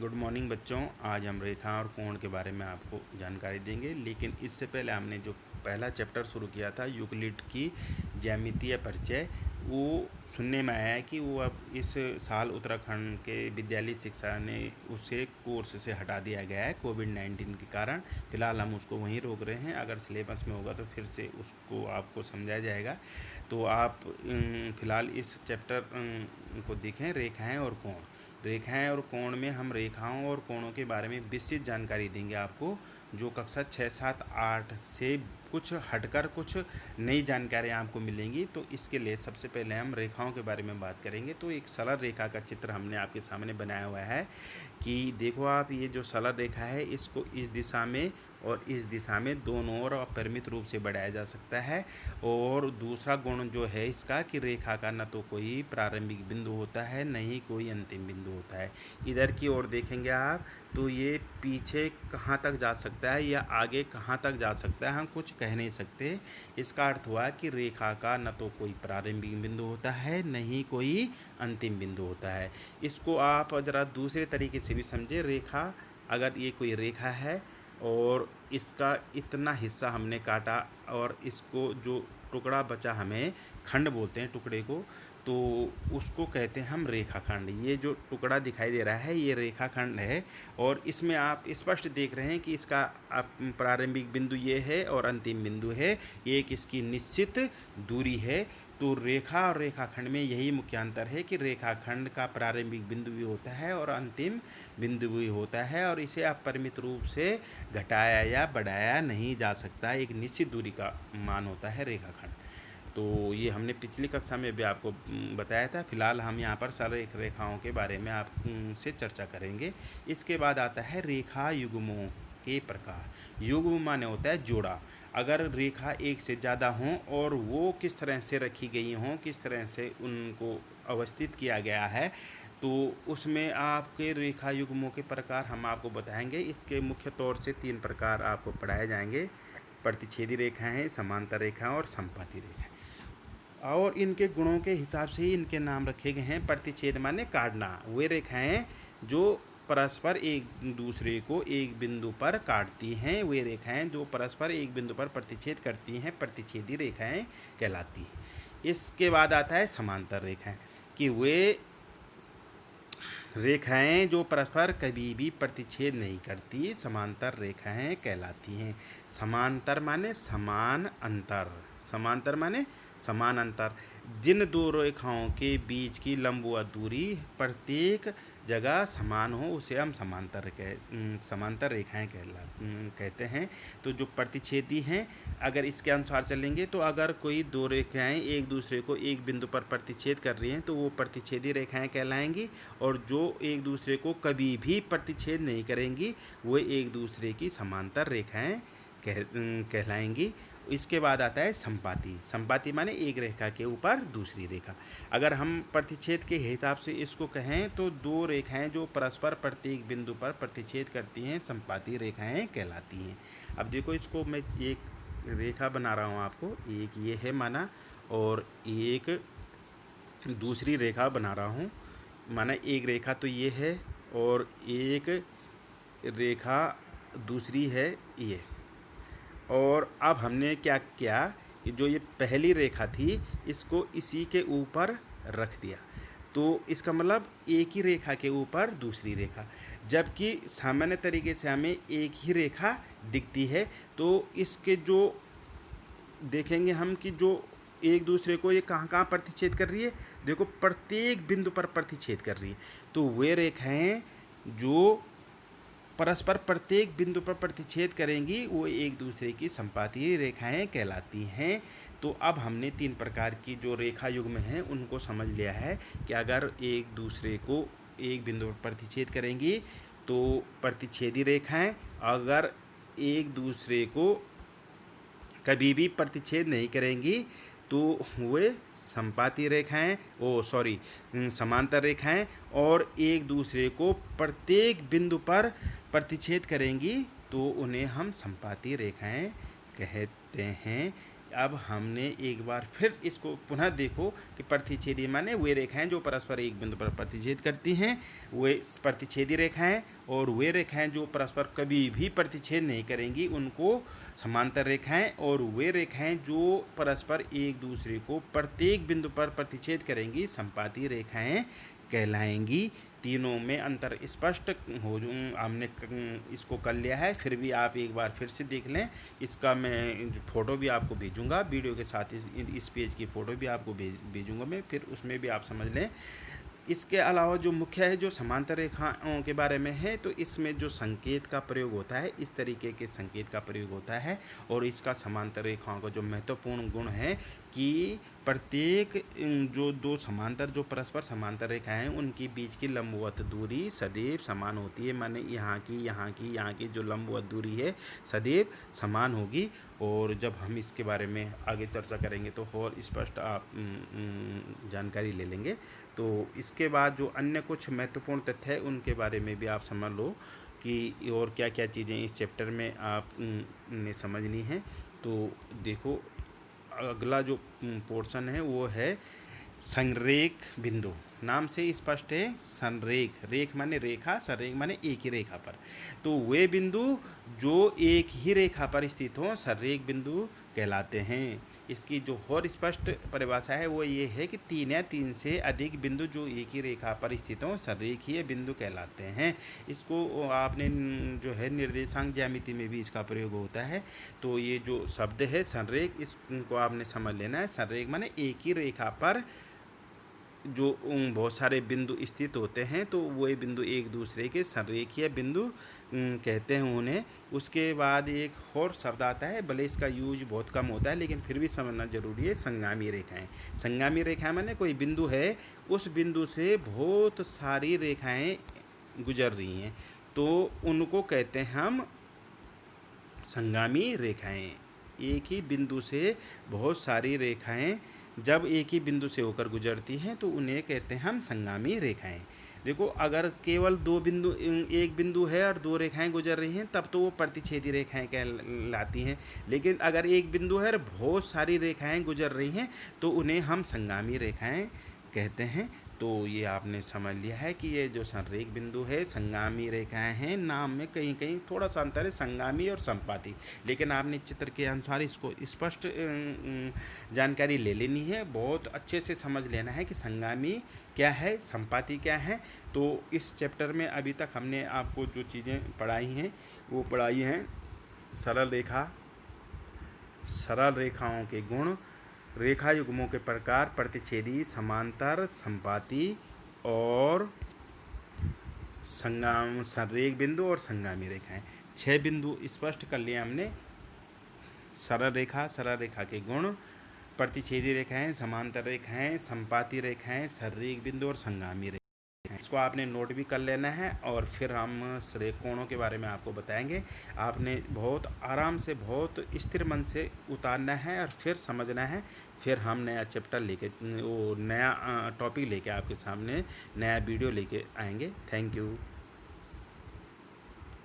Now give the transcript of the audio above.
Good morning बच्चों। आज हम रेखा और कोण के बारे में आपको जानकारी देंगे, लेकिन इससे पहले हमने जो पहला चैप्टर शुरू किया था यूक्लिड की ज्यामितीय परिचय, वो सुनने में आया है कि वो अब इस साल उत्तराखंड के विद्यालय शिक्षा ने उसे कोर्स से हटा दिया गया है कोविड-19 के कारण। फ़िलहाल हम उसको वहीं रोक रहे हैं। अगर सिलेबस में होगा तो फिर से उसको आपको समझाया जाएगा। तो आप फ़िलहाल इस चैप्टर को देखें, रेखाएं और कोण। रेखाएं और कोण में हम रेखाओं और कोणों के बारे में विस्तृत जानकारी देंगे आपको, जो कक्षा 6, 7, 8 से कुछ हटकर कुछ नई जानकारियाँ आपको मिलेंगी। तो इसके लिए सबसे पहले हम रेखाओं के बारे में बात करेंगे। तो एक सरल रेखा का चित्र हमने आपके सामने बनाया हुआ है कि देखो आप, ये जो सरल रेखा है इसको इस दिशा में और इस दिशा में दोनों ओर अपरिमित रूप से बढ़ाया जा सकता है। और दूसरा गुण जो है इसका कि रेखा का न तो कोई प्रारंभिक बिंदु होता है, न ही कोई अंतिम बिंदु होता है। इधर की ओर देखेंगे आप तो ये पीछे कहाँ तक जा सकता है या आगे कहाँ तक जा सकता है हम कुछ कह नहीं सकते। इसका अर्थ हुआ कि रेखा का न तो कोई प्रारंभिक बिंदु होता है, न ही कोई अंतिम बिंदु होता है। इसको आप ज़रा दूसरे तरीके से भी समझे। रेखा, अगर ये कोई रेखा है और इसका इतना हिस्सा हमने काटा और इसको जो टुकड़ा बचा, हमें खंड बोलते हैं टुकड़े को, तो उसको कहते हैं हम रेखाखंड। ये जो टुकड़ा दिखाई दे रहा है ये रेखाखंड है। और इसमें आप स्पष्ट देख रहे हैं कि इसका प्रारंभिक बिंदु ये है और अंतिम बिंदु है, एक इसकी निश्चित दूरी है। तो रेखा और रेखाखंड में यही मुख्य अंतर है कि रेखाखंड का प्रारंभिक बिंदु भी होता है और अंतिम बिंदु भी होता है, और इसे अपरिमित रूप से घटाया या बढ़ाया नहीं जा सकता। एक निश्चित दूरी का मान होता है रेखाखंड। तो ये हमने पिछली कक्षा में भी आपको बताया था। फिलहाल हम यहाँ पर सरल रेखाओं के बारे में आपसे चर्चा करेंगे। इसके बाद आता है रेखा युग्मों के प्रकार। युग्म माने होता है जोड़ा। अगर रेखा एक से ज़्यादा हों और वो किस तरह से रखी गई हों, किस तरह से उनको अवस्थित किया गया है, तो उसमें आपके रेखा युग्मों के प्रकार हम आपको बताएंगे। इसके मुख्य तौर से 3 प्रकार आपको पढ़ाए जाएंगे: प्रतिच्छेदी रेखाएं, समांतर रेखाएं और संपाती रेखाएं। और इनके गुणों के हिसाब से ही इनके नाम रखे गए हैं। प्रतिच्छेद माने काटना, वे रेखाएं जो परस्पर एक दूसरे को एक बिंदु पर काटती हैं, वे रेखाएं जो परस्पर एक बिंदु पर प्रतिच्छेद करती हैं प्रतिच्छेदी रेखाएं कहलाती हैं। इसके बाद आता है समांतर रेखाएं, कि वे रेखाएं जो परस्पर कभी भी प्रतिच्छेद नहीं करती समांतर रेखाएं कहलाती हैं। समांतर माने समान अंतर, समांतर माने समान अंतर। जिन दो रेखाओं के बीच की लंबवत दूरी प्रत्येक जगह समान हो उसे हम समांतर रेखाएं कहते हैं। तो जो प्रतिच्छेदी हैं, अगर इसके अनुसार चलेंगे तो अगर कोई दो रेखाएं एक दूसरे को एक बिंदु पर प्रतिच्छेद कर रही हैं तो वो प्रतिच्छेदी रेखाएं कहलाएंगी, और जो एक दूसरे को कभी भी प्रतिच्छेद नहीं करेंगी वो एक दूसरे की समांतर रेखाएं कहलाएंगी। इसके बाद आता है संपाती। संपाती माने एक रेखा के ऊपर दूसरी रेखा। अगर हम प्रतिच्छेद के हिसाब से इसको कहें तो दो रेखाएं जो परस्पर प्रत्येक बिंदु पर प्रतिच्छेद करती हैं संपाती रेखाएं कहलाती हैं। अब देखो, इसको मैं एक रेखा बना रहा हूँ आपको, एक ये है माना, और एक दूसरी रेखा बना रहा हूँ माना। एक रेखा तो ये है और एक रेखा दूसरी है ये। और अब हमने क्या किया, जो ये पहली रेखा थी इसको इसी के ऊपर रख दिया, तो इसका मतलब एक ही रेखा के ऊपर दूसरी रेखा। जबकि सामान्य तरीके से हमें एक ही रेखा दिखती है, तो इसके जो देखेंगे हम कि जो एक दूसरे को ये कहाँ कहाँ प्रतिच्छेद कर रही है, देखो प्रत्येक बिंदु पर प्रतिच्छेद कर रही है। तो वे रेखाएं जो परस्पर प्रत्येक बिंदु पर प्रतिच्छेद करेंगी वो एक दूसरे की संपाती रेखाएं कहलाती हैं। तो अब हमने 3 प्रकार की जो रेखा युग्म हैं उनको समझ लिया है कि अगर एक दूसरे को एक बिंदु पर प्रतिच्छेद करेंगी तो प्रतिच्छेदी रेखाएं, अगर एक दूसरे को कभी भी प्रतिच्छेद नहीं करेंगी तो वे संपाती रेखाएं समांतर रेखाएं, और एक दूसरे को प्रत्येक बिंदु पर प्रतिच्छेद करेंगी तो उन्हें हम संपाती रेखाएं कहते हैं। अब हमने एक बार फिर इसको पुनः देखो कि प्रतिच्छेदी माने वे रेखाएं जो परस्पर एक बिंदु पर प्रतिच्छेद करती हैं, वे प्रतिच्छेदी रेखाएं, और वे रेखाएं जो परस्पर कभी भी प्रतिच्छेद नहीं करेंगी उनको समांतर रेखाएं, और वे रेखाएं जो परस्पर एक दूसरे को प्रत्येक बिंदु पर प्रतिच्छेद करेंगी संपाती रेखाएं कहलाएंगी। तीनों में अंतर स्पष्ट हो, हमने इसको कर लिया है। फिर भी आप एक बार फिर से देख लें, इसका मैं फ़ोटो भी आपको भेजूंगा वीडियो के साथ, इस पेज की फ़ोटो भी आपको भेजूंगा मैं, फिर उसमें भी आप समझ लें। इसके अलावा जो मुख्य है जो समांतर रेखाओं के बारे में है, तो इसमें जो संकेत का प्रयोग होता है इस तरीके के संकेत का प्रयोग होता है। और इसका समांतर रेखाओं का जो महत्वपूर्ण गुण है कि प्रत्येक जो दो समांतर जो परस्पर समांतर रेखाएं हैं उनके बीच की लंबवत दूरी सदैव समान होती है। माने यहाँ की जो लंबवत दूरी है सदैव समान होगी। और जब हम इसके बारे में आगे चर्चा करेंगे तो और स्पष्ट आप जानकारी ले लेंगे। तो इसके बाद जो अन्य कुछ महत्वपूर्ण तथ्य है उनके बारे में भी आप समझ लो कि और क्या क्या चीज़ें इस चैप्टर में आप ने समझनी है। तो देखो, अगला जो पोर्शन है वो है संरेख बिंदु। नाम से स्पष्ट है, संरेख, रेख माने रेखा, संरेख माने एक ही रेखा पर। तो वे बिंदु जो एक ही रेखा पर स्थित हों संरेख बिंदु कहलाते हैं। इसकी जो और स्पष्ट परिभाषा है वो ये है कि 3 या 3 से अधिक बिंदु जो एक ही रेखा पर स्थित हों संरेखीय बिंदु कहलाते हैं। इसको आपने जो है निर्देशांक ज्यामिति में भी इसका प्रयोग होता है। तो ये जो शब्द है संरेख, इसको आपने समझ लेना है। संरेख माने एक ही रेखा पर जो बहुत सारे बिंदु स्थित होते हैं तो वही बिंदु एक दूसरे के संरेखीय बिंदु कहते हैं उन्हें। उसके बाद एक और शब्द आता है, भले इसका यूज बहुत कम होता है लेकिन फिर भी समझना जरूरी है, संगामी रेखाएं। संगामी रेखाएं माने कोई बिंदु है, उस बिंदु से बहुत सारी रेखाएं गुजर रही हैं तो उनको कहते हैं हम संगामी रेखाएं। एक ही बिंदु से बहुत सारी रेखाएं जब एक ही बिंदु से होकर गुजरती हैं तो उन्हें कहते हैं हम संगामी रेखाएं। देखो, अगर केवल एक बिंदु है और 2 रेखाएं गुजर रही हैं तब तो वो प्रतिच्छेदी रेखाएं कहलाती हैं। लेकिन अगर एक बिंदु है और बहुत सारी रेखाएं गुजर रही हैं तो उन्हें हम संगामी रेखाएं कहते हैं। तो ये आपने समझ लिया है कि ये जो संरेख बिंदु है संगामी रेखाएं हैं। नाम में कहीं कहीं थोड़ा सा अंतर है, संगामी और संपाती, लेकिन आपने चित्र के अनुसार इसको स्पष्ट जानकारी ले लेनी है। बहुत अच्छे से समझ लेना है कि संगामी क्या है, संपाती क्या है। तो इस चैप्टर में अभी तक हमने आपको जो चीज़ें पढ़ाई हैं वो पढ़ाई हैं सरल रेखा, सरल रेखाओं के गुण, रेखा युग्मों के प्रकार, प्रतिच्छेदी, समांतर, संपाती और संरेख बिंदु और संगामी रेखाएं। 6 बिंदु स्पष्ट कर लिए हमने। सरल रेखा के गुण, प्रतिच्छेदी रेखाएं, समांतर रेखाएं, संपाती रेखाएं, संरेख बिंदु और संगामी रेखाएं। इसको आपने नोट भी कर लेना है और फिर हम श्रेय कोणों के बारे में आपको बताएंगे। आपने बहुत आराम से, बहुत स्थिर मन से उतारना है और फिर समझना है। फिर हम नया चैप्टर लेके, वो नया टॉपिक लेके आपके सामने नया वीडियो लेके आएंगे। Thank you.